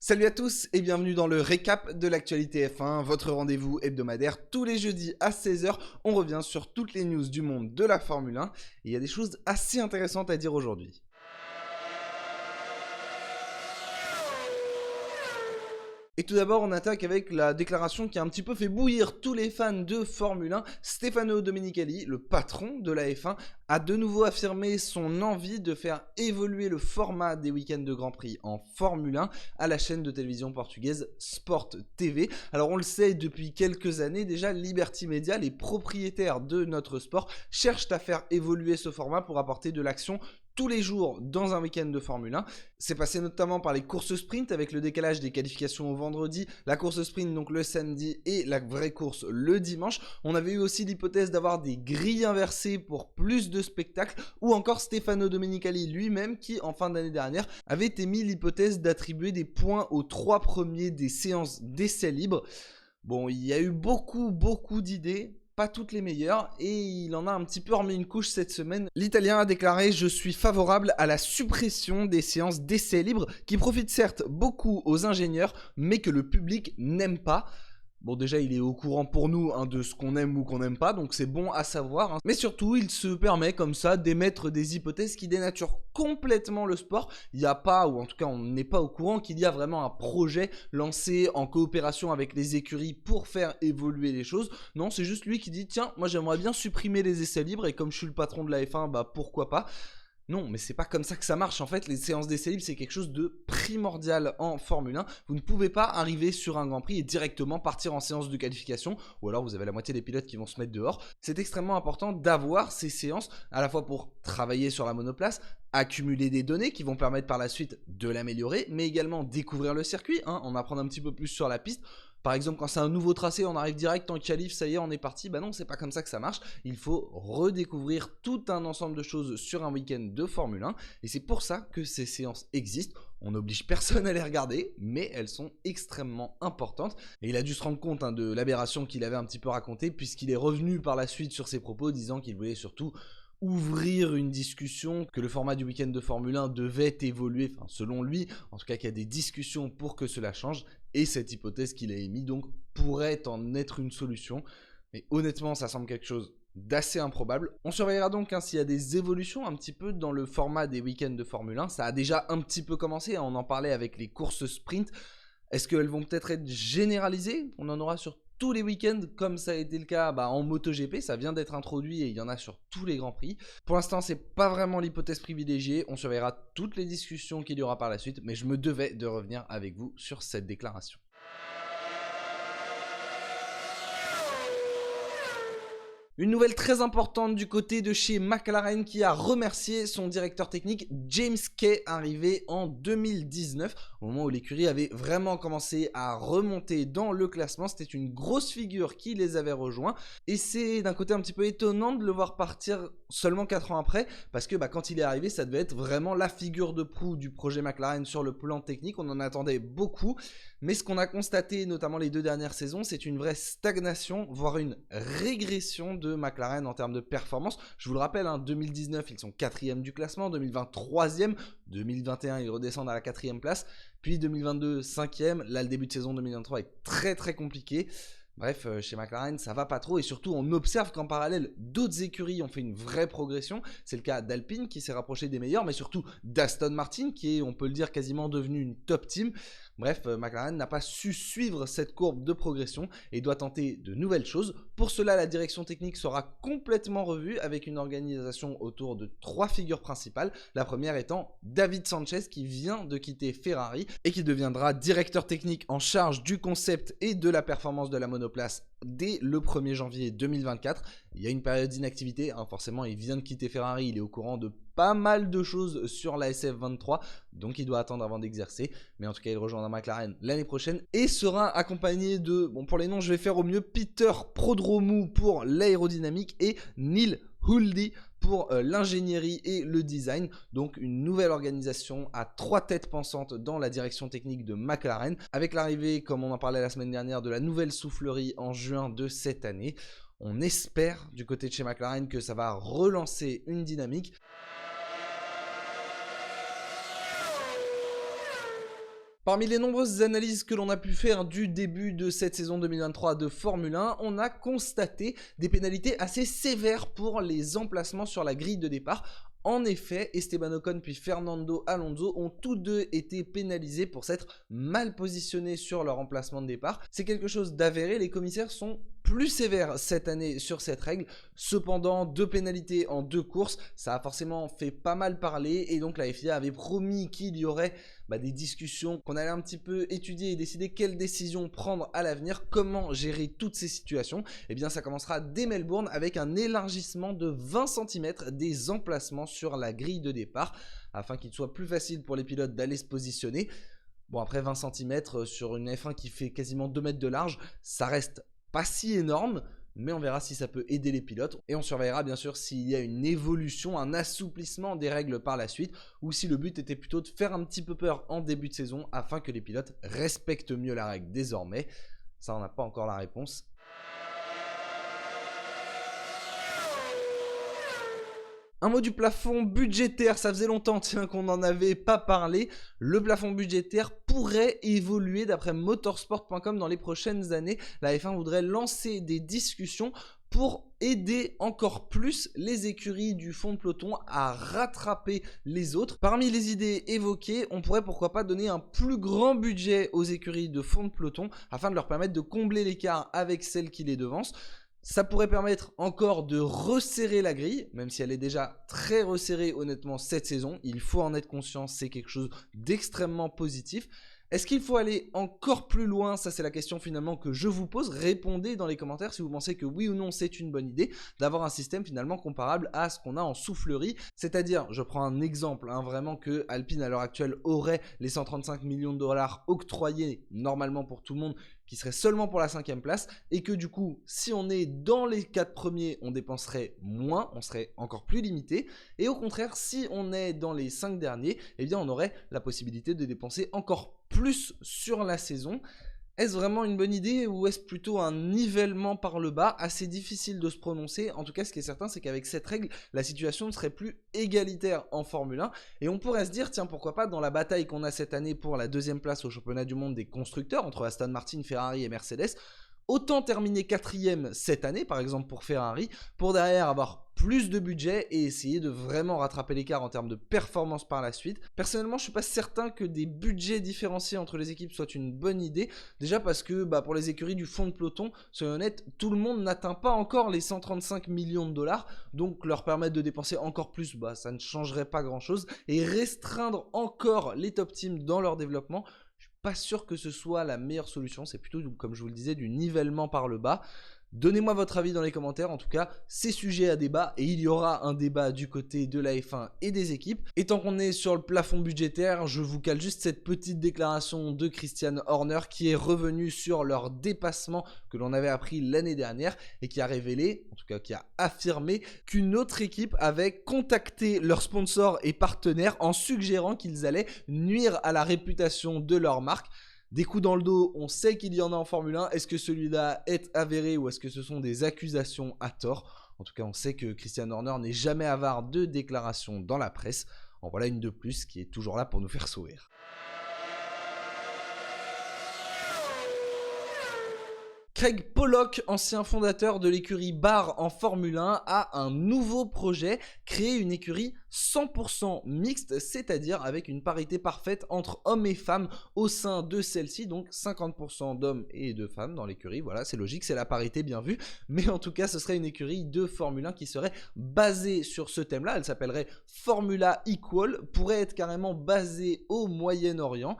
Salut à tous et bienvenue dans le récap de l'actualité F1, votre rendez-vous hebdomadaire tous les jeudis à 16 h. On revient sur toutes les news du monde de la Formule 1 et il y a des choses assez intéressantes à dire aujourd'hui. Et tout d'abord, on attaque avec la déclaration qui a un petit peu fait bouillir tous les fans de Formule 1. Stefano Domenicali, le patron de la F1, a de nouveau affirmé son envie de faire évoluer le format des week-ends de Grand Prix en Formule 1 à la chaîne de télévision portugaise Sport TV. Alors on le sait depuis quelques années déjà, Liberty Media, les propriétaires de notre sport, cherchent à faire évoluer ce format pour apporter de l'action tous les jours dans un week-end de Formule 1. C'est passé notamment par les courses sprint avec le décalage des qualifications au vendredi, la course sprint donc le samedi et la vraie course le dimanche. On avait eu aussi l'hypothèse d'avoir des grilles inversées pour plus de spectacle, ou encore Stefano Domenicali lui-même qui en fin d'année dernière avait émis l'hypothèse d'attribuer des points aux 3 premiers des séances d'essais libres. Bon, il y a eu beaucoup d'idées, pas toutes les meilleures, et il en a un petit peu remis une couche cette semaine. L'Italien a déclaré « Je suis favorable à la suppression des séances d'essais libres qui profitent certes beaucoup aux ingénieurs, mais que le public n'aime pas ». Bon, déjà, il est au courant pour nous de ce qu'on aime ou qu'on n'aime pas, donc c'est bon à savoir. Mais surtout, il se permet comme ça d'émettre des hypothèses qui dénaturent complètement le sport. Il n'y a pas, ou en tout cas on n'est pas au courant qu'il y a vraiment un projet lancé en coopération avec les écuries pour faire évoluer les choses. Non, c'est juste lui qui dit « Tiens, moi j'aimerais bien supprimer les essais libres et comme je suis le patron de la F1, bah pourquoi pas ?» Non, mais c'est pas comme ça que ça marche. En fait, les séances d'essais libres, c'est quelque chose de primordial en Formule 1. Vous ne pouvez pas arriver sur un Grand Prix et directement partir en séance de qualification, ou alors vous avez la moitié des pilotes qui vont se mettre dehors. C'est extrêmement important d'avoir ces séances, à la fois pour travailler sur la monoplace, accumuler des données qui vont permettre par la suite de l'améliorer, mais également découvrir le circuit, en apprendre un petit peu plus sur la piste. Par exemple, quand c'est un nouveau tracé, on arrive direct en qualif, ça y est, on est parti. Bah non, c'est pas comme ça que ça marche. Il faut redécouvrir tout un ensemble de choses sur un week-end de Formule 1. Et c'est pour ça que ces séances existent. On n'oblige personne à les regarder, mais elles sont extrêmement importantes. Et il a dû se rendre compte de l'aberration qu'il avait un petit peu racontée, puisqu'il est revenu par la suite sur ses propos, disant qu'il voulait surtout ouvrir une discussion, que le format du week-end de Formule 1 devait évoluer, enfin selon lui, en tout cas qu'il y a des discussions pour que cela change, et cette hypothèse qu'il a émise donc pourrait en être une solution, mais honnêtement ça semble quelque chose d'assez improbable. On surveillera donc s'il y a des évolutions un petit peu dans le format des week-ends de Formule 1, ça a déjà un petit peu commencé, on en parlait avec les courses sprint. Est-ce qu'elles vont peut-être être généralisées? On en aura sur tous les week-ends, comme ça a été le cas en MotoGP, ça vient d'être introduit et il y en a sur tous les Grands Prix. Pour l'instant, c'est pas vraiment l'hypothèse privilégiée, on surveillera toutes les discussions qu'il y aura par la suite, mais je me devais de revenir avec vous sur cette déclaration. Une nouvelle très importante du côté de chez McLaren qui a remercié son directeur technique James Kay, arrivé en 2019, au moment où l'écurie avait vraiment commencé à remonter dans le classement. C'était une grosse figure qui les avait rejoints et c'est d'un côté un petit peu étonnant de le voir partir seulement 4 ans après, parce que quand il est arrivé, ça devait être vraiment la figure de proue du projet McLaren sur le plan technique. On en attendait beaucoup, mais ce qu'on a constaté, notamment les 2 dernières saisons, c'est une vraie stagnation, voire une régression de McLaren en termes de performance. Je vous le rappelle, 2019 ils sont 4e du classement, 2020 3e, 2021 ils redescendent à la 4e place, puis 2022 5e, là le début de saison 2023 est très compliqué. Bref, chez McLaren, ça va pas trop et surtout on observe qu'en parallèle, d'autres écuries ont fait une vraie progression. C'est le cas d'Alpine qui s'est rapproché des meilleurs, mais surtout d'Aston Martin qui est, on peut le dire, quasiment devenu une top team. Bref, McLaren n'a pas su suivre cette courbe de progression et doit tenter de nouvelles choses. Pour cela, la direction technique sera complètement revue avec une organisation autour de 3 figures principales. La première étant David Sanchez qui vient de quitter Ferrari et qui deviendra directeur technique en charge du concept et de la performance de la monoplace dès le 1er janvier 2024. Il y a une période d'inactivité, forcément il vient de quitter Ferrari, il est au courant de pas mal de choses sur la SF23, donc il doit attendre avant d'exercer, mais en tout cas il rejoindra McLaren l'année prochaine et sera accompagné de, pour les noms je vais faire au mieux, Peter Prodromou pour l'aérodynamique et Neil Huldi pour l'ingénierie et le design. Donc une nouvelle organisation à 3 têtes pensantes dans la direction technique de McLaren, avec l'arrivée, comme on en parlait la semaine dernière, de la nouvelle soufflerie en juin de cette année. On espère du côté de chez McLaren que ça va relancer une dynamique. Parmi les nombreuses analyses que l'on a pu faire du début de cette saison 2023 de Formule 1, on a constaté des pénalités assez sévères pour les emplacements sur la grille de départ. En effet, Esteban Ocon puis Fernando Alonso ont tous deux été pénalisés pour s'être mal positionnés sur leur emplacement de départ. C'est quelque chose d'avéré, les commissaires sont plus sévères cette année sur cette règle. Cependant, 2 pénalités en 2 courses, ça a forcément fait pas mal parler et donc la FIA avait promis qu'il y aurait des discussions, qu'on allait un petit peu étudier et décider quelles décisions prendre à l'avenir, comment gérer toutes ces situations. Et bien ça commencera dès Melbourne avec un élargissement de 20 cm des emplacements sur la grille de départ afin qu'il soit plus facile pour les pilotes d'aller se positionner. Bon, après 20 cm sur une F1 qui fait quasiment 2 mètres de large, ça reste pas si énorme, mais on verra si ça peut aider les pilotes et on surveillera bien sûr s'il y a une évolution, un assouplissement des règles par la suite ou si le but était plutôt de faire un petit peu peur en début de saison afin que les pilotes respectent mieux la règle désormais. Ça, on n'a pas encore la réponse. Un mot du plafond budgétaire, ça faisait longtemps qu'on n'en avait pas parlé. Le plafond budgétaire pourrait évoluer d'après motorsport.com dans les prochaines années. La F1 voudrait lancer des discussions pour aider encore plus les écuries du fond de peloton à rattraper les autres. Parmi les idées évoquées, on pourrait pourquoi pas donner un plus grand budget aux écuries de fond de peloton afin de leur permettre de combler l'écart avec celles qui les devancent. Ça pourrait permettre encore de resserrer la grille, même si elle est déjà très resserrée honnêtement cette saison. Il faut en être conscient, c'est quelque chose d'extrêmement positif. Est-ce qu'il faut aller encore plus loin? Ça, c'est la question finalement que je vous pose. Répondez dans les commentaires si vous pensez que oui ou non, c'est une bonne idée d'avoir un système finalement comparable à ce qu'on a en soufflerie. C'est-à-dire, je prends un exemple, vraiment que Alpine à l'heure actuelle aurait les 135 millions de dollars octroyés normalement pour tout le monde, qui serait seulement pour la 5e place, et que du coup, si on est dans les 4 premiers, on dépenserait moins, on serait encore plus limité, et au contraire, si on est dans les 5 derniers, eh bien on aurait la possibilité de dépenser encore plus sur la saison. Est-ce vraiment une bonne idée ou est-ce plutôt un nivellement par le bas? Assez difficile de se prononcer. En tout cas, ce qui est certain, c'est qu'avec cette règle, la situation ne serait plus égalitaire en Formule 1. Et on pourrait se dire, tiens, pourquoi pas, dans la bataille qu'on a cette année pour la 2e place au championnat du monde des constructeurs, entre Aston Martin, Ferrari et Mercedes, autant terminer 4e cette année, par exemple pour Ferrari, pour derrière avoir plus de budget et essayer de vraiment rattraper l'écart en termes de performance par la suite. Personnellement, je suis pas certain que des budgets différenciés entre les équipes soient une bonne idée. Déjà parce que pour les écuries du fond de peloton, soyons honnêtes, tout le monde n'atteint pas encore les 135 millions de dollars. Donc leur permettre de dépenser encore plus, ça ne changerait pas grand-chose. Et restreindre encore les top teams dans leur développement, je suis pas sûr que ce soit la meilleure solution. C'est plutôt, comme je vous le disais, du nivellement par le bas. Donnez-moi votre avis dans les commentaires, en tout cas, c'est sujet à débat et il y aura un débat du côté de la F1 et des équipes. Et tant qu'on est sur le plafond budgétaire, je vous cale juste cette petite déclaration de Christian Horner qui est revenu sur leur dépassement que l'on avait appris l'année dernière et qui a révélé, en tout cas qui a affirmé, qu'une autre équipe avait contacté leurs sponsors et partenaires en suggérant qu'ils allaient nuire à la réputation de leur marque. Des coups dans le dos, on sait qu'il y en a en Formule 1. Est-ce que celui-là est avéré ou est-ce que ce sont des accusations à tort? En tout cas, on sait que Christian Horner n'est jamais avare de déclarations dans la presse. En voilà une de plus qui est toujours là pour nous faire sourire. Craig Pollock, ancien fondateur de l'écurie Barr en Formule 1, a un nouveau projet, créer une écurie 100% mixte, c'est-à-dire avec une parité parfaite entre hommes et femmes au sein de celle-ci, donc 50% d'hommes et de femmes dans l'écurie. Voilà, c'est logique, c'est la parité bien vue, mais en tout cas, ce serait une écurie de Formule 1 qui serait basée sur ce thème-là. Elle s'appellerait Formula Equal, pourrait être carrément basée au Moyen-Orient.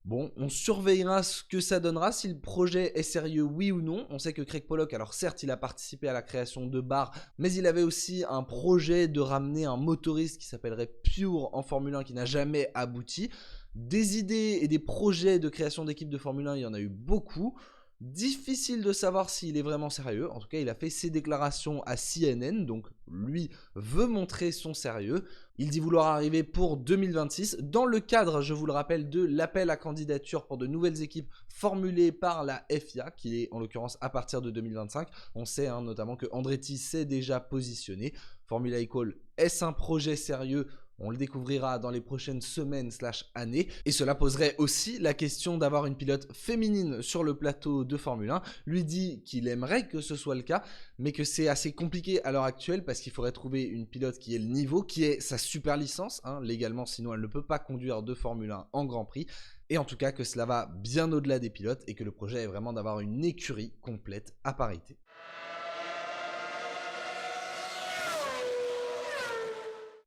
Bon, on surveillera ce que ça donnera, si le projet est sérieux, oui ou non. On sait que Craig Pollock, alors certes, il a participé à la création de Barr, mais il avait aussi un projet de ramener un motoriste qui s'appellerait Pure en Formule 1 qui n'a jamais abouti. Des idées et des projets de création d'équipe de Formule 1, il y en a eu beaucoup. Difficile de savoir s'il est vraiment sérieux. En tout cas, il a fait ses déclarations à CNN, donc lui veut montrer son sérieux. Il dit vouloir arriver pour 2026, dans le cadre, je vous le rappelle, de l'appel à candidature pour de nouvelles équipes formulées par la FIA, qui est en l'occurrence à partir de 2025. On sait notamment que Andretti s'est déjà positionné. Formula Equal, est-ce un projet sérieux? On le découvrira dans les prochaines semaines/années. Et cela poserait aussi la question d'avoir une pilote féminine sur le plateau de Formule 1. Lui dit qu'il aimerait que ce soit le cas, mais que c'est assez compliqué à l'heure actuelle parce qu'il faudrait trouver une pilote qui ait le niveau, qui ait sa super licence, légalement, sinon elle ne peut pas conduire de Formule 1 en Grand Prix. Et en tout cas que cela va bien au-delà des pilotes et que le projet est vraiment d'avoir une écurie complète à parité.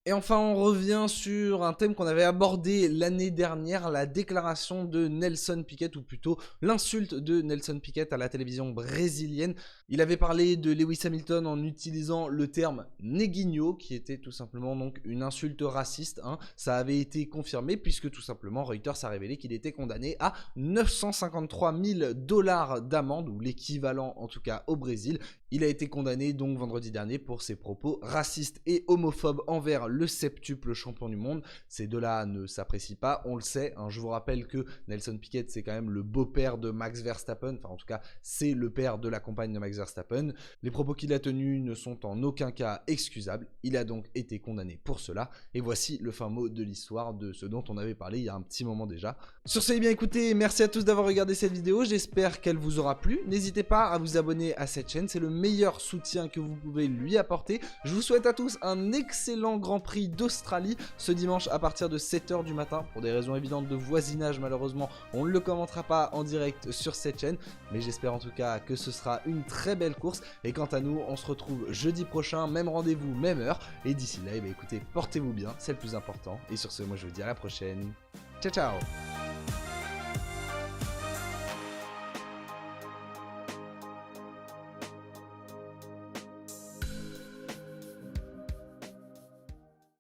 Et enfin, on revient sur un thème qu'on avait abordé l'année dernière, la déclaration de Nelson Piquet, ou plutôt l'insulte de Nelson Piquet à la télévision brésilienne. Il avait parlé de Lewis Hamilton en utilisant le terme « neguinho », qui était tout simplement donc une insulte raciste. Ça avait été confirmé puisque tout simplement Reuters a révélé qu'il était condamné à 953 000 $ d'amende, ou l'équivalent en tout cas au Brésil. Il a été condamné donc vendredi dernier pour ses propos racistes et homophobes envers le septuple champion du monde. Ces deux-là ne s'apprécient pas, on le sait. Je vous rappelle que Nelson Piquet, c'est quand même le beau-père de Max Verstappen. Enfin, en tout cas, c'est le père de la compagne de Max Verstappen. Les propos qu'il a tenus ne sont en aucun cas excusables. Il a donc été condamné pour cela. Et voici le fin mot de l'histoire de ce dont on avait parlé il y a un petit moment déjà. Sur ce, bien écoutez, merci à tous d'avoir regardé cette vidéo. J'espère qu'elle vous aura plu. N'hésitez pas à vous abonner à cette chaîne. C'est le meilleur soutien que vous pouvez lui apporter. Je vous souhaite à tous un excellent Grand Prix d'Australie ce dimanche à partir de 7 h du matin. Pour des raisons évidentes de voisinage, malheureusement, on ne le commentera pas en direct sur cette chaîne. Mais j'espère en tout cas que ce sera une très belle course. Et quant à nous, on se retrouve jeudi prochain, même rendez-vous, même heure. Et d'ici là, écoutez, portez-vous bien, c'est le plus important. Et sur ce, moi je vous dis à la prochaine. Ciao, ciao!